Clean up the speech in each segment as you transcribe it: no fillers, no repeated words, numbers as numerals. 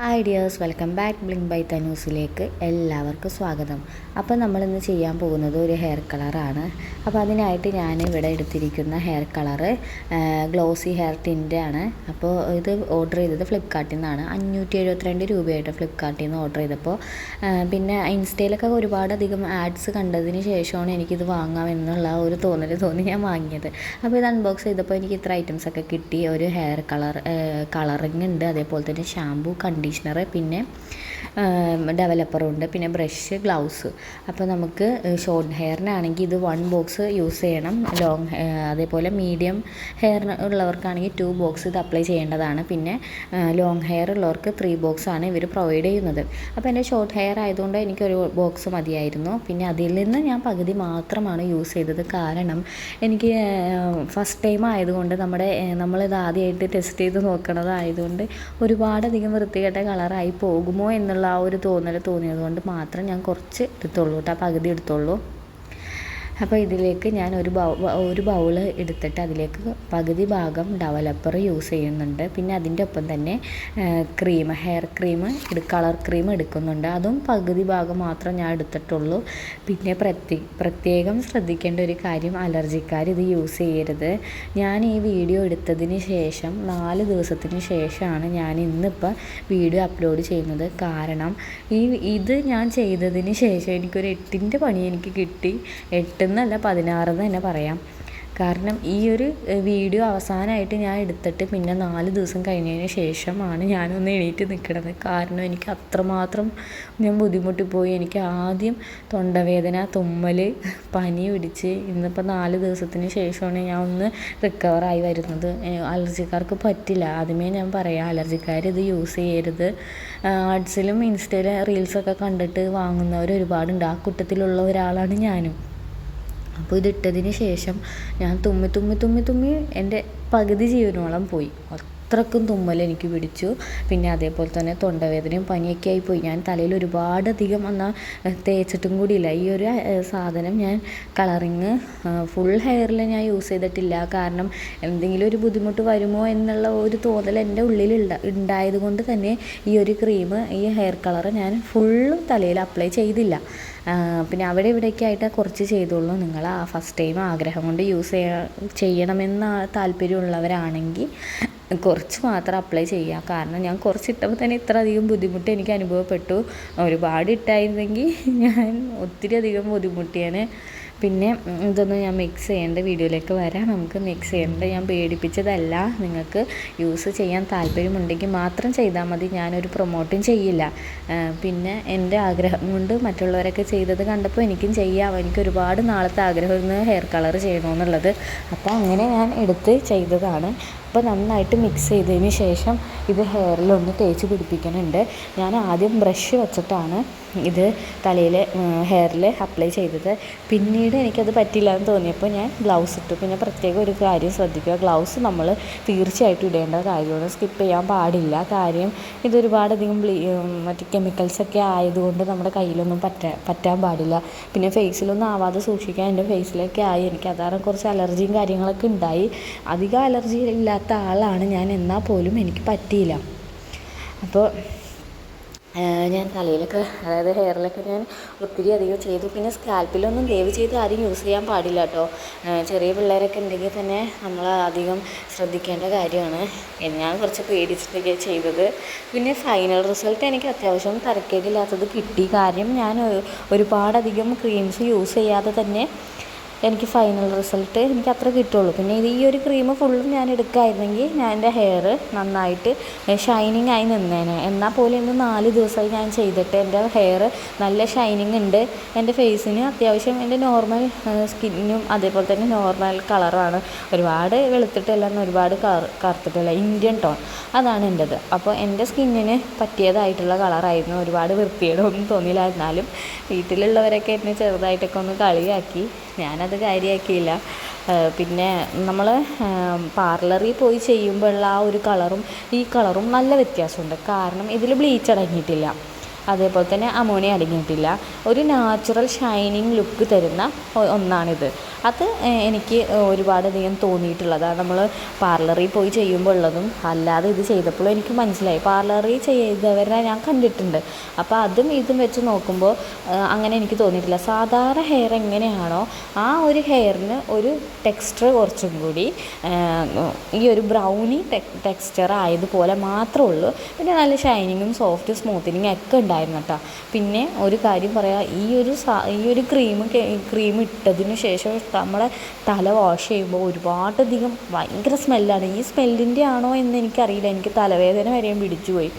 Hi dears, welcome back blink by തനൂസിലേക്ക് എല്ലാവർക്കും സ്വാഗതം. അപ്പോൾ നമ്മളിന്ന് ചെയ്യാൻ പോകുന്നത് ഒരു ഹെയർ കളറാണ്. അപ്പോൾ അതിനായിട്ട് ഞാൻ ഇവിടെ എടുത്തിരിക്കുന്ന hair colour glossy hair tint ആണ്. അപ്പോൾ ഇത് ഓർഡർ ചെയ്തത് ഫ്ലിപ്കാർട്ടിൽ നിന്നാണ്. 572 രൂപയായിട്ട് ഫ്ലിപ്കാർട്ടിൽ നിന്ന് ഓർഡർ ചെയ്തപ്പോൾ. പിന്നെ ഇൻസ്റ്റയിലൊക്കെ ഒരുപാടധികം ആഡ്സ് കണ്ടതിന് ശേഷമാണ് എനിക്കിത് വാങ്ങാമെന്നുള്ള ഒരു തോന്നി ഞാൻ വാങ്ങിയത്. അപ്പോൾ ഇത് അൺബോക്സ് ചെയ്തപ്പോൾ എനിക്ക് ഇത്ര ഐറ്റംസൊക്കെ കിട്ടി. ഒരു ഹെയർ കളറിങ് ഉണ്ട്, അതേപോലെ തന്നെ ഷാമ്പൂ, കണ്ടീഷണർ, പിന്നെ ഡെവലപ്പറുണ്ട്, പിന്നെ ബ്രഷ്, ഗ്ലൗസ്. അപ്പോൾ നമുക്ക് ഷോർട്ട് ഹെയറിനാണെങ്കിൽ ഇത് 1 ബോക്സ് യൂസ് ചെയ്യണം. അതേപോലെ മീഡിയം ഹെയർ ഉള്ളവർക്കാണെങ്കിൽ 2 ബോക്സ് ഇത് അപ്ലൈ ചെയ്യേണ്ടതാണ്. പിന്നെ ലോങ് ഹെയർ ഉള്ളവർക്ക് 3 ബോക്സാണ് ഇവർ പ്രൊവൈഡ് ചെയ്യുന്നത്. അപ്പോൾ എൻ്റെ ഷോർട്ട് ഹെയർ ആയതുകൊണ്ട് എനിക്കൊരു ബോക്സ് മതിയായിരുന്നു. പിന്നെ അതിൽ നിന്ന് ഞാൻ പകുതി മാത്രമാണ് യൂസ് ചെയ്തത്. കാരണം എനിക്ക് ഫസ്റ്റ് ടൈം ആയതുകൊണ്ട് നമ്മളിത് ആദ്യമായിട്ട് ടെസ്റ്റ് ചെയ്ത് നോക്കണതായതുകൊണ്ട് ഒരുപാടധികം വൃത്തികെട്ട കളറായി പോകുമോ എന്നുള്ള ആ ഒരു തോന്നിയത് കൊണ്ട് മാത്രം ഞാൻ കുറച്ച് എടുത്തുള്ളൂ കേട്ടോ, പകുതി എടുത്തുള്ളൂ. അപ്പോൾ ഇതിലേക്ക് ഞാൻ ഒരു ബൗൾ എടുത്തിട്ട് അതിലേക്ക് പകുതി ഭാഗം ഡെവലപ്പർ യൂസ് ചെയ്യുന്നുണ്ട്. പിന്നെ അതിൻ്റെ ഒപ്പം തന്നെ ഹെയർ ക്രീം, കളർ ക്രീം എടുക്കുന്നുണ്ട്. അതും പകുതി ഭാഗം മാത്രം ഞാൻ എടുത്തിട്ടുള്ളൂ. പിന്നെ പ്രത്യേകം ശ്രദ്ധിക്കേണ്ട ഒരു കാര്യം, അലർജിക്കാർ ഇത് യൂസ് ചെയ്യരുത്. ഞാൻ ഈ വീഡിയോ എടുത്തതിന് ശേഷം 4 ദിവസത്തിന് ശേഷമാണ് ഞാൻ ഇന്നിപ്പോൾ വീഡിയോ അപ്ലോഡ് ചെയ്യുന്നത്. കാരണം ഇത് ഞാൻ ചെയ്തതിന് ശേഷം എനിക്കൊരു 8ൻ്റെ പണി എനിക്ക് കിട്ടി. 8 എന്നല്ല 16 എന്ന് തന്നെ പറയാം. കാരണം ഈ ഒരു വീഡിയോ അവസാനമായിട്ട് ഞാൻ എടുത്തിട്ട് പിന്നെ 4 ദിവസം കഴിഞ്ഞതിന് ശേഷമാണ് ഞാനൊന്ന് എണീറ്റ് നിൽക്കണത്. കാരണം എനിക്ക് അത്രമാത്രം ഞാൻ ബുദ്ധിമുട്ടിപ്പോയി. എനിക്ക് ആദ്യം തൊണ്ടവേദന, തുമ്മൽ, പനി പിടിച്ച് ഇന്നിപ്പോൾ 4 ദിവസത്തിന് ശേഷമാണ് ഞാൻ ഒന്ന് റിക്കവറായി വരുന്നത്. അലർജിക്കാർക്ക് പറ്റില്ല, ആദ്യമേ ഞാൻ പറയാം, അലർജിക്കാർ ഇത് യൂസ് ചെയ്യരുത്. ആഡ്സിലും ഇൻസ്റ്റയിലെ റീൽസൊക്കെ കണ്ടിട്ട് വാങ്ങുന്നവർ ഒരുപാടുണ്ട്. ആ കൂട്ടത്തിലുള്ള ഒരാളാണ് ഞാനും. അപ്പോൾ ഇതിട്ടതിന് ശേഷം ഞാൻ തുമ്മി എൻ്റെ പകുതി ജീവനോളം പോയി. അത്രക്കും തുമ്മൽ എനിക്ക് പിടിച്ചു. പിന്നെ അതേപോലെ തന്നെ തൊണ്ടവേദനയും പനിയൊക്കെ ആയിപ്പോയി. ഞാൻ തലയിൽ ഒരുപാടധികം എന്നാൽ തേച്ചിട്ടും കൂടിയില്ല. ഈ ഒരു സാധനം ഞാൻ കളറിങ് ഫുൾ ഹെയറിൽ ഞാൻ യൂസ് ചെയ്തിട്ടില്ല. കാരണം എന്തെങ്കിലും ഒരു ബുദ്ധിമുട്ട് വരുമോ എന്നുള്ള ഒരു തോന്നൽ എൻ്റെ ഉള്ളിൽ ഉണ്ടായത് കൊണ്ട് തന്നെ ഈ ഒരു ക്രീം, ഈ ഹെയർ കളർ ഞാൻ ഫുള്ളും തലയിൽ അപ്ലൈ ചെയ്തില്ല. പിന്നെ അവിടെ ഇവിടെയൊക്കെ ആയിട്ട് കുറച്ച് ചെയ്തോളൂ. നിങ്ങൾ ആ ഫസ്റ്റ് ടൈം ആഗ്രഹം കൊണ്ട് യൂസ് ചെയ്യണമെന്ന് താല്പര്യമുള്ളവരാണെങ്കിൽ കുറച്ച് മാത്രം അപ്ലൈ ചെയ്യുക. കാരണം ഞാൻ കുറച്ച് ഇട്ടപ്പോൾ തന്നെ ഇത്ര അധികം ബുദ്ധിമുട്ട് എനിക്ക് അനുഭവപ്പെട്ടു. ഒരുപാട് ഇട്ടായിരുന്നെങ്കിൽ ഞാൻ ഒത്തിരി അധികം ബുദ്ധിമുട്ടിയാണ്. പിന്നെ ഇതൊന്ന് ഞാൻ മിക്സ് ചെയ്യേണ്ട വീഡിയോയിലേക്ക് വരാം. നമുക്ക് മിക്സ് ചെയ്യേണ്ട, ഞാൻ പേടിപ്പിച്ചതല്ല. നിങ്ങൾക്ക് യൂസ് ചെയ്യാൻ താല്പര്യമുണ്ടെങ്കിൽ മാത്രം ചെയ്താൽ മതി. ഞാനൊരു പ്രൊമോട്ടും ചെയ്യില്ല. പിന്നെ എൻ്റെ ആഗ്രഹം കൊണ്ട് മറ്റുള്ളവരൊക്കെ ചെയ്തത് കണ്ടപ്പോൾ എനിക്കും ചെയ്യാം. എനിക്ക് ഒരുപാട് നാളത്തെ ആഗ്രഹമായിരുന്നു ഹെയർ കളർ ചെയ്യണമെന്നുള്ളത്. അപ്പോൾ അങ്ങനെ ഞാൻ എടുത്ത് ചെയ്തതാണ്. അപ്പോൾ നന്നായിട്ട് മിക്സ് ചെയ്തതിന് ശേഷം ഇത് ഹെയറിലൊന്ന് തേച്ച് പിടിപ്പിക്കുന്നുണ്ട്. ഞാൻ ആദ്യം ബ്രഷ് വെച്ചിട്ടാണ് ഇത് തലയിൽ ഹെയറിൽ അപ്ലൈ ചെയ്തത്. പിന്നീട് എനിക്കത് പറ്റില്ല എന്ന് തോന്നിയപ്പോൾ ഞാൻ ഗ്ലൗസ് ഇട്ടു. പിന്നെ പ്രത്യേകം ഒരു കാര്യം ശ്രദ്ധിക്കുക, ഗ്ലൗസ് നമ്മൾ തീർച്ചയായിട്ടും ഇടേണ്ട കാര്യമാണ്, സ്കിപ്പ് ചെയ്യാൻ പാടില്ല. കാര്യം ഇതൊരുപാടധികം മറ്റ് കെമിക്കൽസൊക്കെ ആയതുകൊണ്ട് നമ്മുടെ കയ്യിലൊന്നും പറ്റാൻ പാടില്ല. പിന്നെ ഫേസിലൊന്നും ആവാതെ സൂക്ഷിക്കാൻ. എൻ്റെ ഫേസിലൊക്കെ ആയി. എനിക്ക് അതാണ് കുറച്ച് അലർജിയും കാര്യങ്ങളൊക്കെ ഉണ്ടായി. അധികം അലർജി ഇല്ലാത്ത ആളാണ് ഞാൻ, എന്നാൽ പോലും എനിക്ക് പറ്റിയില്ല. അപ്പോൾ ഞാൻ തലയിലൊക്കെ, അതായത് ഹെയറിലൊക്കെ ഞാൻ ഒത്തിരി അധികം ചെയ്തു. പിന്നെ സ്കാൽപ്പിലൊന്നും ദയവ് ചെയ്ത് ആരും യൂസ് ചെയ്യാൻ പാടില്ല കേട്ടോ. ചെറിയ പിള്ളേരൊക്കെ ഉണ്ടെങ്കിൽ തന്നെ നമ്മൾ അധികം ശ്രദ്ധിക്കേണ്ട കാര്യമാണ്. ഞാൻ കുറച്ച് പേടിച്ചിട്ടൊക്കെ ചെയ്തത്. പിന്നെ ഫൈനൽ റിസൾട്ട് എനിക്ക് അത്യാവശ്യം തരക്കേടില്ലാത്തത് കിട്ടി. കാര്യം ഞാൻ ഒരുപാടധികം ക്രീംസ് യൂസ് ചെയ്യാതെ തന്നെ എനിക്ക് ഫൈനൽ റിസൾട്ട് എനിക്ക് അത്ര കിട്ടുള്ളൂ. പിന്നെ ഈ ഒരു ക്രീം ഫുള്ളും ഞാൻ എടുക്കുകയായിരുന്നെങ്കിൽ ഞാൻ എൻ്റെ ഹെയർ നന്നായിട്ട് ഷൈനിങ് ആയി നിന്നേനെ. എന്നാൽ പോലും ഇന്ന് 4 ദിവസമായി ഞാൻ ചെയ്തിട്ട് എൻ്റെ ഹെയർ നല്ല ഷൈനിങ് ഉണ്ട്. എൻ്റെ ഫേസിന് അത്യാവശ്യം എൻ്റെ നോർമൽ സ്കിന്നും അതേപോലെ തന്നെ നോർമൽ കളറാണ്. ഒരുപാട് വെളുത്തിട്ടല്ല, ഒരുപാട് കറുത്തിട്ടല്ല, ഇന്ത്യൻ ടോൺ, അതാണ് എൻ്റെത്. അപ്പോൾ എൻ്റെ സ്കിന്നിന് പറ്റിയതായിട്ടുള്ള കളറായിരുന്നു. ഒരുപാട് വൃത്തികേടൊന്നും തോന്നിയില്ല. എന്നാലും വീട്ടിലുള്ളവരൊക്കെ എന്നെ ചെറുതായിട്ടൊക്കെ ഒന്ന് കളിയാക്കി. ഞാനത് കാര്യമാക്കിയില്ല. പിന്നെ നമ്മൾ പാർലറിൽ പോയി ചെയ്യുമ്പോഴുള്ള ആ ഒരു കളറും ഈ കളറും നല്ല വ്യത്യാസമുണ്ട്. കാരണം ഇതിൽ ബ്ലീച്ച് അടങ്ങിയിട്ടില്ല. അതേപോലെ തന്നെ അമോണിയ അടങ്ങിയിട്ടില്ല. ഒരു നാച്ചുറൽ ഷൈനിങ് ലുക്ക് തരുന്ന ഒന്നാണിത്. അത് എനിക്ക് ഒരുപാടധികം തോന്നിയിട്ടുള്ളതാണ്. നമ്മൾ പാർലറിൽ പോയി ചെയ്യുമ്പോൾ ഉള്ളതും അല്ലാതെ ഇത് ചെയ്തപ്പോഴും എനിക്ക് മനസ്സിലായി. പാർലറിൽ ചെയ്തവരെ ഞാൻ കണ്ടിട്ടുണ്ട്. അപ്പോൾ അതും ഇതും വെച്ച് നോക്കുമ്പോൾ അങ്ങനെ എനിക്ക് തോന്നിയിട്ടില്ല. സാധാരണ ഹെയർ എങ്ങനെയാണോ ആ ഒരു ഹെയറിന് ഒരു ടെക്സ്ചർ കുറച്ചും കൂടി ഈ ഒരു ബ്രൗണി ടെക്സ്ചർ ആയതുപോലെ മാത്രമേ ഉള്ളൂ. പിന്നെ നല്ല ഷൈനിങ്ങും സോഫ്റ്റ് സ്മൂത്തനിങ്ങും ഒക്കെ ഉണ്ടായിരുന്നു കേട്ടോ. പിന്നെ ഒരു കാര്യം പറയാം, ഈ ഒരു ക്രീം ഇട്ടതിന് ശേഷം നമ്മളെ തല വാഷ് ചെയ്യുമ്പോൾ ഒരുപാടധികം ഭയങ്കര സ്മെല്ലാണ്. ഈ സ്മെല്ലിൻ്റെ ആണോ എന്ന് എനിക്കറിയില്ല. എനിക്ക് തലവേദന വരെയും പിടിച്ചു പോയി.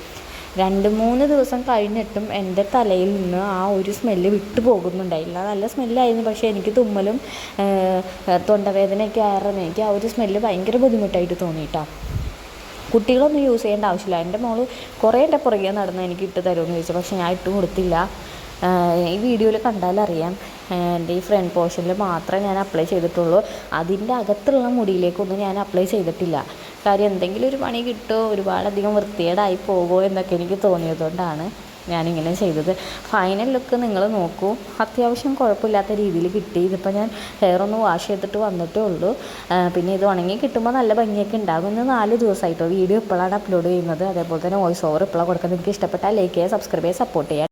2-3 ദിവസം കഴിഞ്ഞിട്ടും എൻ്റെ തലയിൽ നിന്ന് ആ ഒരു സ്മെല്ല് വിട്ടു പോകുന്നുണ്ടായില്ല. നല്ല സ്മെല്ലായിരുന്നു. പക്ഷേ എനിക്ക് തുമ്മലും തൊണ്ടവേദനയൊക്കെ ആയിരുന്നു. എനിക്ക് ആ ഒരു സ്മെല്ല് ഭയങ്കര ബുദ്ധിമുട്ടായിട്ട് തോന്നിയിട്ടോ. കുട്ടികളൊന്നും യൂസ് ചെയ്യേണ്ട ആവശ്യമില്ല. എൻ്റെ മോള് കുറേ എൻ്റെ പുറകെ നടന്ന് എനിക്ക് ഇട്ട് തരുമെന്ന് ചോദിച്ചു. പക്ഷേ ഞാൻ ഇട്ട് കൊടുത്തില്ല. ഈ വീഡിയോയിൽ കണ്ടാലറിയാം, എൻ്റെ ഈ ഫ്രണ്ട് പോർഷനിൽ മാത്രമേ ഞാൻ അപ്ലൈ ചെയ്തിട്ടുള്ളൂ. അതിൻ്റെ അകത്തുള്ള മുടിയിലേക്കൊന്നും ഞാൻ അപ്ലൈ ചെയ്തിട്ടില്ല. കാര്യം എന്തെങ്കിലും ഒരു പണി കിട്ടുമോ, ഒരുപാടധികം വൃത്തികേടായി പോകുമോ എന്നൊക്കെ എനിക്ക് തോന്നിയതുകൊണ്ടാണ് ഞാനിങ്ങനെ ചെയ്തത്. ഫൈനൽ ലുക്ക് നിങ്ങൾ നോക്കൂ. അത്യാവശ്യം കുഴപ്പമില്ലാത്ത രീതിയിൽ കിട്ടി. ഇതിപ്പോൾ ഞാൻ ഹെയർ ഒന്ന് വാഷ് ചെയ്തിട്ട് വന്നിട്ടേ ഉള്ളൂ. പിന്നെ ഇത് ഉണങ്ങി കിട്ടുമ്പോൾ നല്ല ഭംഗിയൊക്കെ ഉണ്ടാകും. ഇന്ന് 4 ദിവസമായിട്ടോ വീഡിയോ ഇപ്പോഴാണ് അപ്ലോഡ് ചെയ്യുന്നത്. അതേപോലെ തന്നെ വോയിസ് ഓവർ ഇപ്പോഴാണ് കൊടുക്കുന്നത്. നിങ്ങൾക്ക് ഇഷ്ടപ്പെട്ടാൽ ലൈക്ക് ചെയ്യുക, സബ്സ്ക്രൈബ് ചെയ്യുക, സപ്പോർട്ട് ചെയ്യുക.